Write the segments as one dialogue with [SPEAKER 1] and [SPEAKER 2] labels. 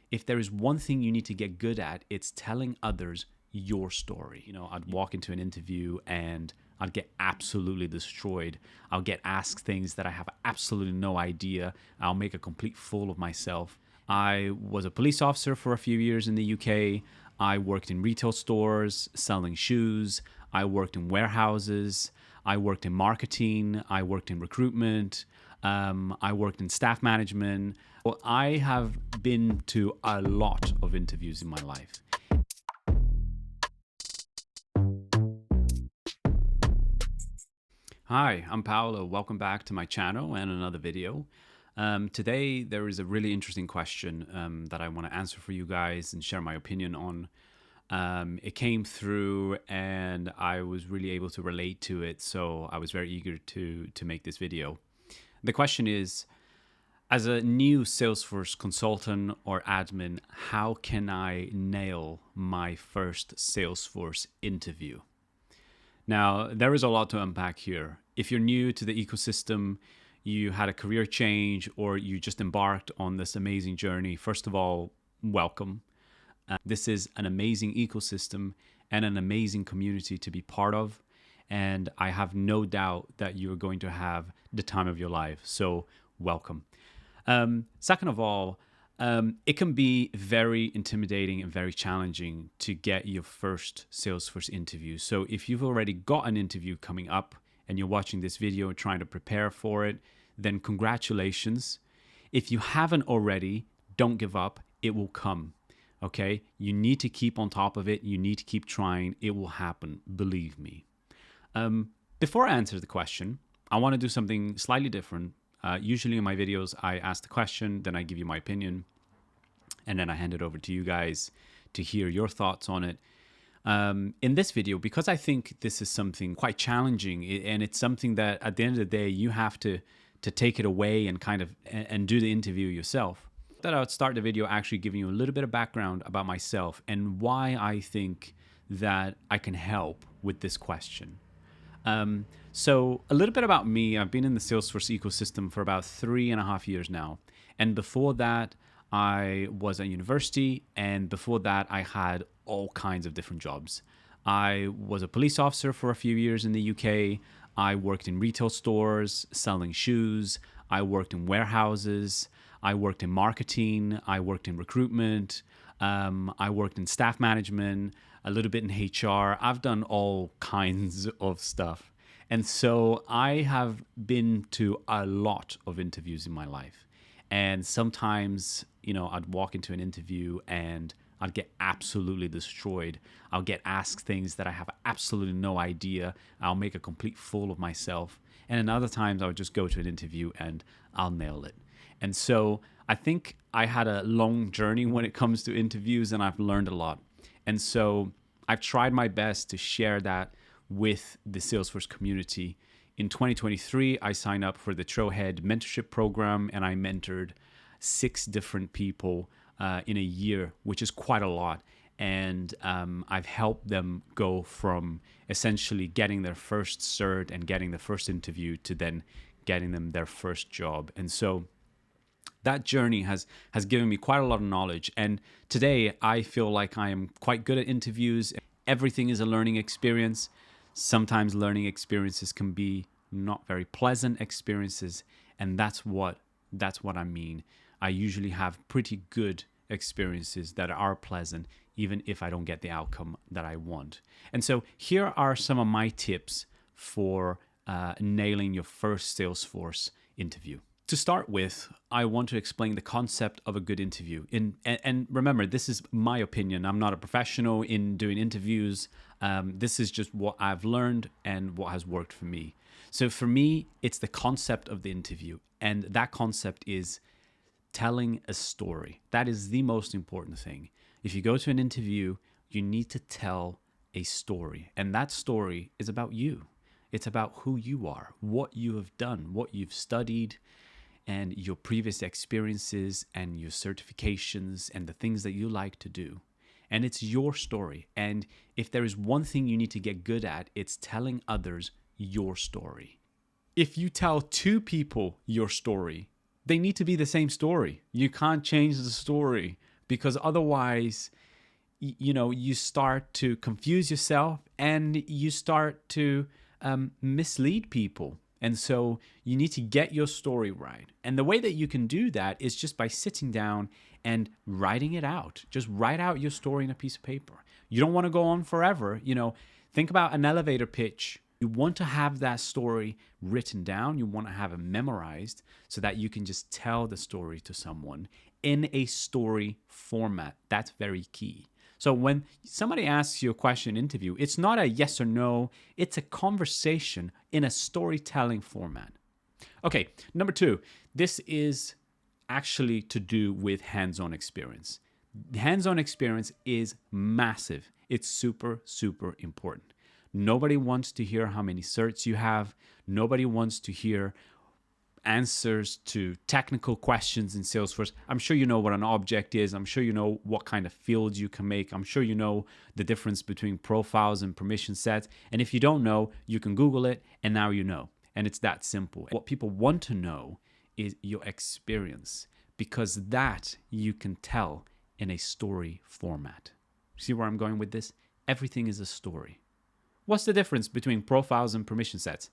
[SPEAKER 1] if there is one thing you need to get good at, it's telling others your story. I'd walk into an interview and I'd get absolutely destroyed. I'll get asked things that I have absolutely no idea. I'll make a complete fool of myself. I was a police officer for a few years in the UK. I worked in retail stores selling shoes. I worked in warehouses. I worked in marketing. I worked in recruitment. I worked in staff management. Well, I have been to a lot of interviews in my life. Hi, I'm Paolo. Welcome back to my channel and another video. Today, there is a really interesting question that I want to answer for you guys and share my opinion on. It came through and I was really able to relate to it, so I was very eager to make this video. The question is, as a new Salesforce consultant or admin, how can I nail my first Salesforce interview? Now, there is a lot to unpack here. If you're new to the ecosystem, you had a career change, or you just embarked on this amazing journey, first of all, welcome. This is an amazing ecosystem and an amazing community to be part of. And I have no doubt that you're going to have the time of your life. So welcome. Second of all, it can be very intimidating and very challenging to get your first Salesforce interview. So if you've already got an interview coming up and you're watching this video and trying to prepare for it, then congratulations. If you haven't already, don't give up. It will come. Okay? You need to keep on top of it. You need to keep trying. It will happen. Believe me. Before I answer the question, I want to do something slightly different. Usually in my videos, I ask the question, then I give you my opinion, and then I hand it over to you guys to hear your thoughts on it. In this video, because I think this is something quite challenging, and it's something that at the end of the day, you have to take it away and and do the interview yourself, that I would start the video actually giving you a little bit of background about myself and why I think that I can help with this question. So a little bit about me. I've been in the Salesforce ecosystem for about 3.5 years now. And before that, I was at university. And before that, I had all kinds of different jobs. I was a police officer for a few years in the UK. I worked in retail stores selling shoes. I worked in warehouses. I worked in marketing. I worked in recruitment. I worked in staff management, a little bit in HR. I've done all kinds of stuff. And so I have been to a lot of interviews in my life. And sometimes, I'd walk into an interview and I'd get absolutely destroyed. I'll get asked things that I have absolutely no idea. I'll make a complete fool of myself. And then other times I would just go to an interview and I'll nail it. And so I think I had a long journey when it comes to interviews, and I've learned a lot. And so I've tried my best to share that with the Salesforce community. In 2023, I signed up for the Trailhead mentorship program, and I mentored 6 different people in a year, which is quite a lot. And I've helped them go from essentially getting their first cert and getting the first interview to then getting them their first job. And so that journey has given me quite a lot of knowledge. And today I feel like I am quite good at interviews. Everything is a learning experience. Sometimes learning experiences can be not very pleasant experiences. And that's what I mean. I usually have pretty good experiences that are pleasant, even if I don't get the outcome that I want. And so here are some of my tips for nailing your first Salesforce interview. To start with, I want to explain the concept of a good interview. And remember, this is my opinion. I'm not a professional in doing interviews. This is just what I've learned and what has worked for me. So for me, it's the concept of the interview. And that concept is telling a story. That is the most important thing. If you go to an interview, you need to tell a story. And that story is about you. It's about who you are, what you have done, what you've studied, and your previous experiences and your certifications and the things that you like to do. And it's your story. And if there is one thing you need to get good at, it's telling others your story. If you tell 2 people your story, they need to be the same story. You can't change the story because otherwise, you start to confuse yourself and you start to mislead people. And so you need to get your story right. And the way that you can do that is just by sitting down and writing it out. Just write out your story in a piece of paper. You don't want to go on forever. Think about an elevator pitch. You want to have that story written down. You want to have it memorized so that you can just tell the story to someone in a story format. That's very key. So when somebody asks you a question in interview, it's not a yes or no, it's a conversation in a storytelling format. Okay, number 2, this is actually to do with hands-on experience. Hands-on experience is massive. It's super, super important. Nobody wants to hear how many certs you have. Nobody wants to hear answers to technical questions in Salesforce. I'm sure you know what an object is. I'm sure you know what kind of fields you can make. I'm sure you know the difference between profiles and permission sets. And if you don't know, you can Google it, and now you know. And it's that simple. What people want to know is your experience, because that you can tell in a story format. See where I'm going with this? Everything is a story. What's the difference between profiles and permission sets?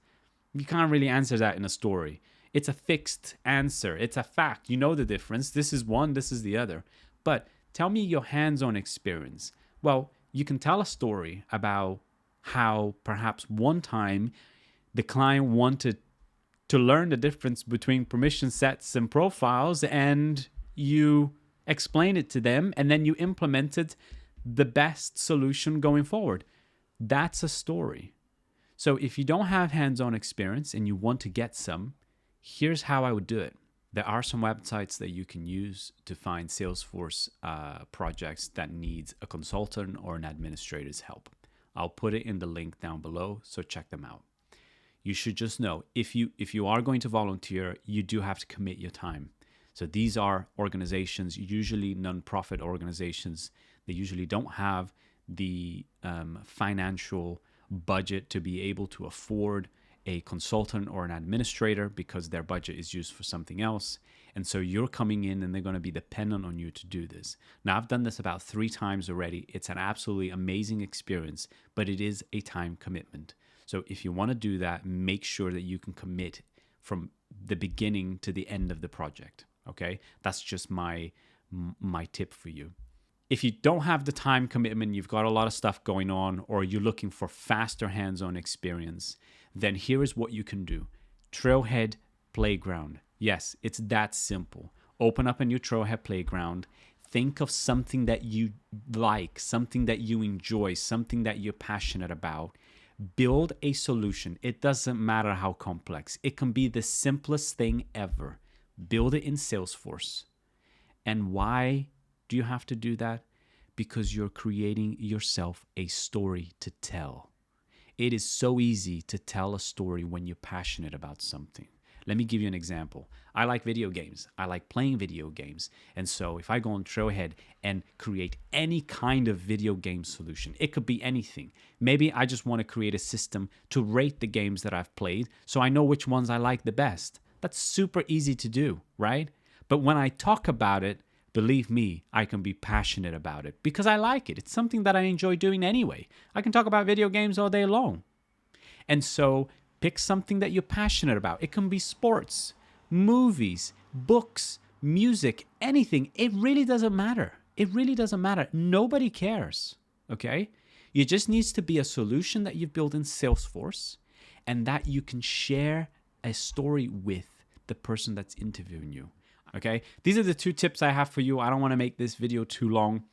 [SPEAKER 1] You can't really answer that in a story. It's a fixed answer. It's a fact. You know the difference. This is one, this is the other. But tell me your hands-on experience. Well, you can tell a story about how perhaps one time the client wanted to learn the difference between permission sets and profiles, and you explain it to them, and then you implemented the best solution going forward. That's a story. So if you don't have hands-on experience and you want to get some, here's how I would do it. There are some websites that you can use to find Salesforce projects that needs a consultant or an administrator's help. I'll put it in the link down below, so check them out. You should just know, if you are going to volunteer, you do have to commit your time. So these are organizations, usually non-profit organizations. They usually don't have the financial budget to be able to afford a consultant or an administrator because their budget is used for something else. And so you're coming in and they're going to be dependent on you to do this. Now, I've done this about 3 times already. It's an absolutely amazing experience, but it is a time commitment. So if you want to do that, make sure that you can commit from the beginning to the end of the project. Okay? That's just my tip for you. If you don't have the time commitment, you've got a lot of stuff going on, or you're looking for faster hands-on experience, then here is what you can do. Trailhead Playground. Yes, it's that simple. Open up a new Trailhead Playground. Think of something that you like, something that you enjoy, something that you're passionate about. Build a solution. It doesn't matter how complex. It can be the simplest thing ever. Build it in Salesforce. And why do you have to do that? Because you're creating yourself a story to tell. It is so easy to tell a story when you're passionate about something. Let me give you an example. I like video games. I like playing video games. And so if I go on Trailhead and create any kind of video game solution, it could be anything. Maybe I just want to create a system to rate the games that I've played so I know which ones I like the best. That's super easy to do, right? But when I talk about it, believe me, I can be passionate about it because I like it. It's something that I enjoy doing anyway. I can talk about video games all day long. And so pick something that you're passionate about. It can be sports, movies, books, music, anything. It really doesn't matter. It really doesn't matter. Nobody cares, okay? It just needs to be a solution that you've built in Salesforce and that you can share a story with the person that's interviewing you. Okay, these are the 2 tips I have for you. I don't want to make this video too long.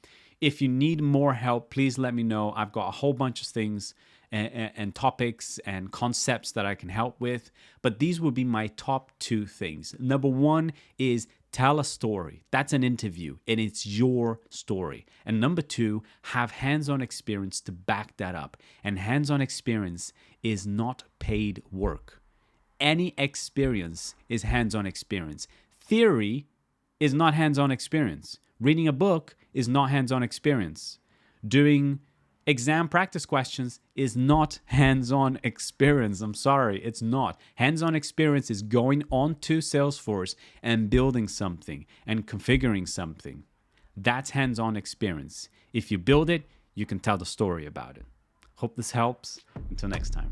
[SPEAKER 1] If you need more help, please let me know. I've got a whole bunch of things and topics and concepts that I can help with. But these would be my top 2 things. Number 1 is tell a story. That's an interview and it's your story. And number 2, have hands-on experience to back that up. And hands-on experience is not paid work. Any experience is hands-on experience. Theory is not hands-on experience. Reading a book is not hands-on experience. Doing exam practice questions is not hands-on experience. I'm sorry, it's not. Hands-on experience is going on to Salesforce and building something and configuring something. That's hands-on experience. If you build it, you can tell the story about it. Hope this helps. Until next time.